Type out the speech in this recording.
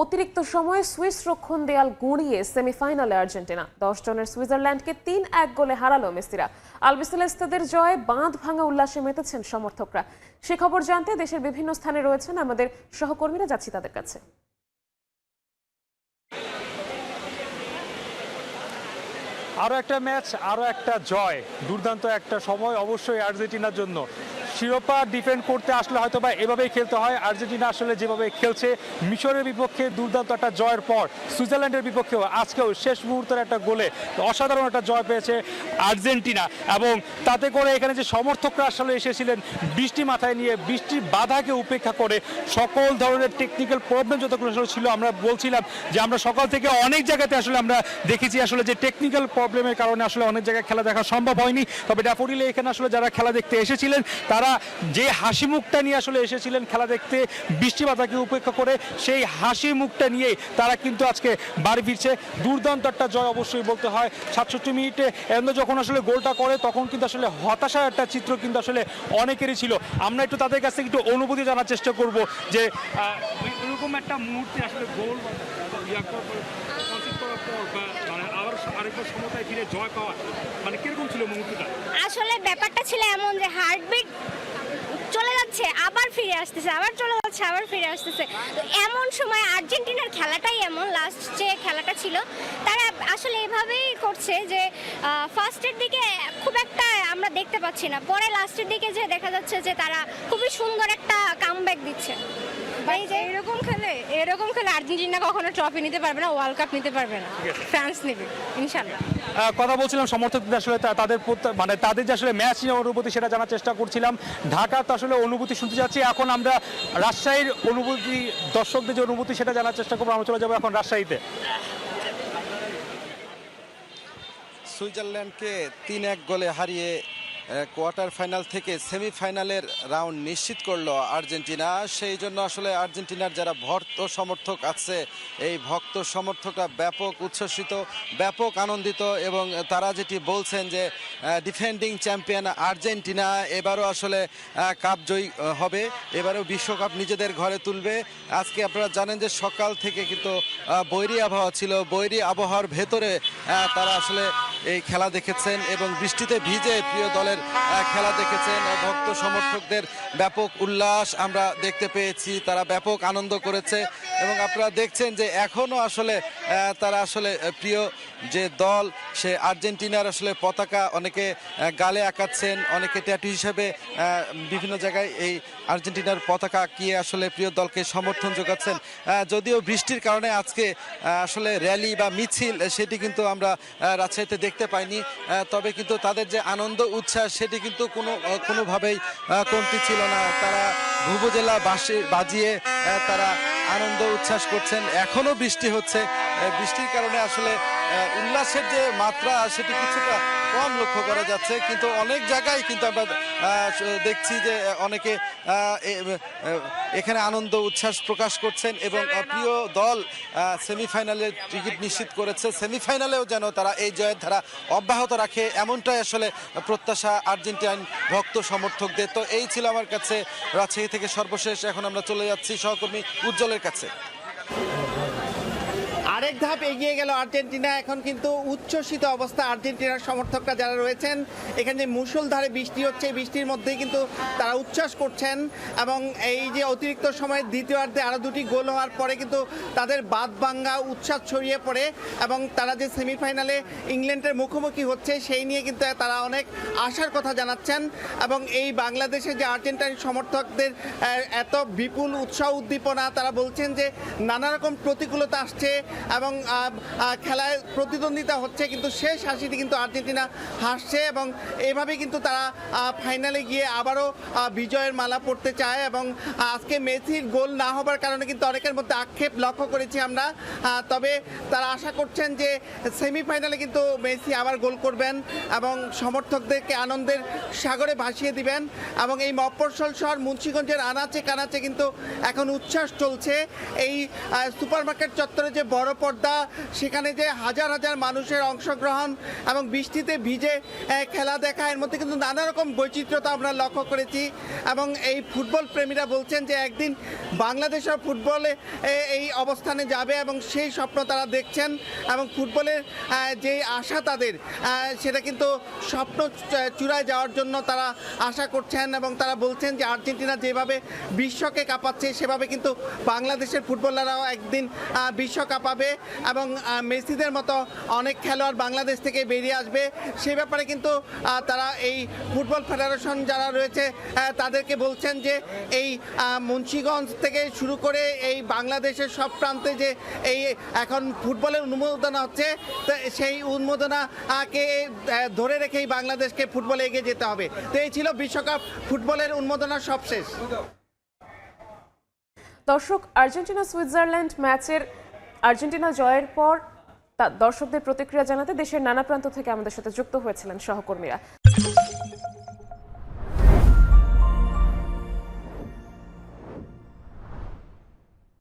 অতিরিক্ত সময়ে সুইস রক্ষণ দেয়াল গুঁড়িয়ে সেমিফাইনালে আর্জেন্টিনা 10 জনের সুইজারল্যান্ডকে 3-1 গোলে হারালো মেসিরা। আলবিসেলেস্তাদের জয়ে বাঁধ ভাঙা উল্লাসে মেতেছেন সমর্থকরা। সে খবর জানতে দেশের বিভিন্ন স্থানে রয়েছেন আমাদের সহকর্মীরা, যাচ্ছি তাদের কাছে। আরও একটা ম্যাচ, আরও একটা জয়, দুর্দান্ত একটা সময় অবশ্যই আর্জেন্টিনার জন্য। শিরোপা ডিফেন্ড করতে আসলে হয়তো বা এভাবেই খেলতে হয়। আর্জেন্টিনা আসলে যেভাবে খেলছে, মিশরের বিপক্ষে দুর্দান্ত একটা জয়ের পর সুইজারল্যান্ডের বিপক্ষেও আজকেও শেষ মুহূর্তের একটা গোলে অসাধারণ একটা জয় পেয়েছে আর্জেন্টিনা। এবং তাতে করে এখানে যে সমর্থকরা আসলে এসেছিলেন বৃষ্টি মাথায় নিয়ে, বৃষ্টির বাধাকে উপেক্ষা করে, সকল ধরনের টেকনিক্যাল প্রবলেম যতগুলো আসলে ছিল, আমরা বলছিলাম যে আমরা সকাল থেকে অনেক জায়গাতে আসলে আমরা দেখেছি আসলে যে টেকনিক্যাল প্রবলেমের কারণে আসলে অনেক জায়গায় খেলা দেখা সম্ভব হয়নি। তবে ড্যাফোডিলে এখানে আসলে যারা খেলা দেখতে এসেছিলেন তারা যে হাসি মুখটা নিয়ে আসলে এসেছিলেন খেলা দেখতে, বৃষ্টি বাধাকে উপেক্ষা করে, সেই হাসি মুখটা নিয়ে তারা কিন্তু আজকে বাড়ি ফিরছে। দুর্দান্ত একটা জয় অবশ্যই বলতে হয়। 67 মিনিটে এন্ডো যখন আসলে গোলটা করে তখন কিন্তু আসলে হতাশার একটা চিত্র কিন্তু আসলে অনেকেরই ছিল। আমরা একটু তাদের কাছ থেকে একটু অনুভূতি জানার চেষ্টা করব যে এরকম একটা মুহূর্তে আসলে গোল আরেকবার সমতায় ফিরে জয় পাওয়া মানে কিরকম ছিল মুহূর্তটা? আসলে ব্যাপারটা ছিল এমন যে হার্টবিট চলে যাচ্ছে, আবার ফিরে আসতেছে, আবার চলে যাচ্ছে, আবার ফিরে আসতেছে। তো এমন সময় আর্জেন্টিনার খেলাটাই এমন, লাস্ট যে খেলাটা ছিল তারা আসলে এভাবেই করছে যে ফার্স্টের দিকে খুব একটা আমরা দেখতে পাচ্ছি না, পরে লাস্টের দিকে যে দেখা যাচ্ছে যে তারা খুবই সুন্দর একটা কামব্যাক দিচ্ছে। এরকম খেলে আর্জেন্টিনা কখনো ট্রফি নিতে পারবে না, ওয়ার্ল্ড কাপ নিতে পারবে না, ফ্রান্স নেবে ইনশাল্লাহ। কথা বলছিলাম সমর্থকদের আসলে তাদের মানে তাদের যে আসলে ম্যাচ নিয়ে অনুভূতি সেটা জানার চেষ্টা করছিলাম। ঢাকার তো আসলে অনুভূতি শুনতে যাচ্ছি, এখন আমরা রাজশাহীর অনুভূতি, দর্শকদের যে অনুভূতি সেটা জানার চেষ্টা করবো। আমরা চলে যাবো এখন রাজশাহীতে। সুইজারল্যান্ডকে 3-1 গোলে হারিয়ে কোয়ার্টার ফাইনাল থেকে সেমিফাইনালের রাউন্ড নিশ্চিত করলো আর্জেন্টিনা। সেই জন্য আসলে আর্জেন্টিনার যারা ভক্ত সমর্থক আছে, এই ভক্ত সমর্থকরা ব্যাপক উচ্ছ্বসিত, ব্যাপক আনন্দিত, এবং তারা যেটি বলছেন যে ডিফেন্ডিং চ্যাম্পিয়ন আর্জেন্টিনা এবারও আসলে কাপ জয়ী হবে, এবারেও বিশ্বকাপ নিজেদের ঘরে তুলবে। আজকে আপনারা জানেন যে সকাল থেকে কিন্তু বৈরী আবহাওয়া ছিল, বৈরী আবহাওয়ার ভেতরে তারা আসলে এই খেলা দেখেছেন এবং বৃষ্টিতে ভিজে প্রিয় দলের খেলা দেখেছেন। ভক্ত সমর্থকদের ব্যাপক উল্লাস আমরা দেখতে পেয়েছি, তারা ব্যাপক আনন্দ করেছে এবং আপনারা দেখছেন যে এখনো আসলে তারা আসলে প্রিয় যে দল সে আর্জেন্টিনার আসলে পতাকা অনেকে গালে আঁকাচ্ছেন, অনেকে ট্যাটু হিসেবে বিভিন্ন জায়গায় এই আর্জেন্টিনার পতাকা আঁকিয়ে আসলে প্রিয় দলকে সমর্থন যোগাচ্ছেন। যদিও বৃষ্টির কারণে আজকে আসলে র্যালি বা মিছিল সেটি কিন্তু আমরা রাজশাহীতে দেখতে পাইনি, তবে কিন্তু তাদের যে আনন্দ উচ্ছ্বাস সেটি কিন্তু কোনোভাবেই কমতি ছিল না। তারা ভুবজেলা বাজিয়ে তারা আনন্দ উচ্ছ্বাস করছেন। এখনো বৃষ্টি হচ্ছে, বৃষ্টির কারণে আসলে উল্লাসের যে মাত্রা সেটি কিছুটা কম লক্ষ্য করা যাচ্ছে, কিন্তু অনেক জায়গায় কিন্তু আমরা দেখছি যে অনেকে এখানে আনন্দ উচ্ছ্বাস প্রকাশ করছেন এবং প্রিয় দল সেমিফাইনালের টিকিট নিশ্চিত করেছে। সেমিফাইনালেও যেন তারা এই জয়ের ধারা অব্যাহত রাখে, এমনটাই আসলে প্রত্যাশা আর্জেন্টিনান ভক্ত সমর্থকদের। তো এই ছিল আমার কাছে রাজশাহী থেকে সর্বশেষ। এখন আমরা চলে যাচ্ছি সহকর্মী উজ্জ্বলের কাছে। আরেক ধাপ এগিয়ে গেল আর্জেন্টিনা। এখন কিন্তু উচ্ছ্বসিত অবস্থা আর্জেন্টিনার সমর্থকরা যারা রয়েছেন। এখানে যে মুষলধারে বৃষ্টি হচ্ছে, এই বৃষ্টির মধ্যেই কিন্তু তারা উচ্ছ্বাস করছেন এবং এই যে অতিরিক্ত সময়ের দ্বিতীয়ার্ধে আরও দুটি গোল হওয়ার পরে কিন্তু তাদের বাদ ভাঙ্গা উচ্ছ্বাস ছড়িয়ে পড়ে এবং তারা যে সেমিফাইনালে ইংল্যান্ডের মুখোমুখি হচ্ছে সেই নিয়ে কিন্তু তারা অনেক আশার কথা জানাচ্ছেন। এবং এই বাংলাদেশে যে আর্জেন্টাইন সমর্থকদের এত বিপুল উৎসাহ উদ্দীপনা, তারা বলছেন যে নানা রকম প্রতিকূলতা আসছে এবং খেলায় প্রতিদ্বন্দ্বিতা হচ্ছে, কিন্তু শেষ হাসিটি কিন্তু আর্জেন্টিনা হাসছে এবং এভাবে কিন্তু তারা ফাইনালে গিয়ে আবারও বিজয়ের মালা পড়তে চায়। এবং আজকে মেসির গোল না হবার কারণে কিন্তু অনেকের মধ্যে আক্ষেপ লক্ষ্য করেছি আমরা, তবে তারা আশা করছেন যে সেমিফাইনালে কিন্তু মেসি আবার গোল করবেন এবং সমর্থকদেরকে আনন্দের সাগরে ভাসিয়ে দিবেন। এবং এই মফস্বল শহর মুন্সিগঞ্জের আনাচে কানাচে কিন্তু এখন উচ্ছ্বাস চলছে। এই সুপারমার্কেট চত্বরে যে বড় পর্দা, সেখানে যে হাজার হাজার মানুষের অংশগ্রহণ এবং বৃষ্টিতে ভিজে খেলা দেখা, এর মধ্যে কিন্তু নানা রকম বৈচিত্র্যতা আমরা লক্ষ্য করেছি। এবং এই ফুটবল প্রেমীরা বলছেন যে একদিন বাংলাদেশের ফুটবলে এই অবস্থানে যাবে এবং সেই স্বপ্ন তারা দেখছেন, এবং ফুটবলের যে আশা তাদের, সেটা কিন্তু স্বপ্ন চূড়ায় যাওয়ার জন্য তারা আশা করছেন। এবং তারা বলছেন যে আর্জেন্টিনা যেভাবে বিশ্বকে কাঁপাচ্ছে, সেভাবে কিন্তু বাংলাদেশের ফুটবলাররাও একদিন বিশ্ব কাঁপাবে এবং মেসিদের মতো অনেক খেলোয়াড় বাংলাদেশ থেকে বেরিয়ে আসবে। সে ব্যাপারে কিন্তু তারা এই ফুটবল ফেডারেশন যারা রয়েছে তাদেরকে বলছেন যে এই মুন্সিগঞ্জ থেকে শুরু করে এই বাংলাদেশের সব প্রান্তে যে এই এখন ফুটবলের উন্মোদনা হচ্ছে, সেই উন্মোদনাকে ধরে রেখেই বাংলাদেশকে ফুটবলে এগিয়ে যেতে হবে। তো এই ছিল বিশ্বকাপ ফুটবলের উন্মোদনা সবশেষ। দর্শক, আর্জেন্টিনা সুইজারল্যান্ড ম্যাচের আর্জেন্টিনা জয়ের পর দর্শকদের প্রতিক্রিয়া জানাতে দেশের নানা প্রান্ত থেকে আমাদের সাথে যুক্ত হয়েছিলেন সহকর্মীরা।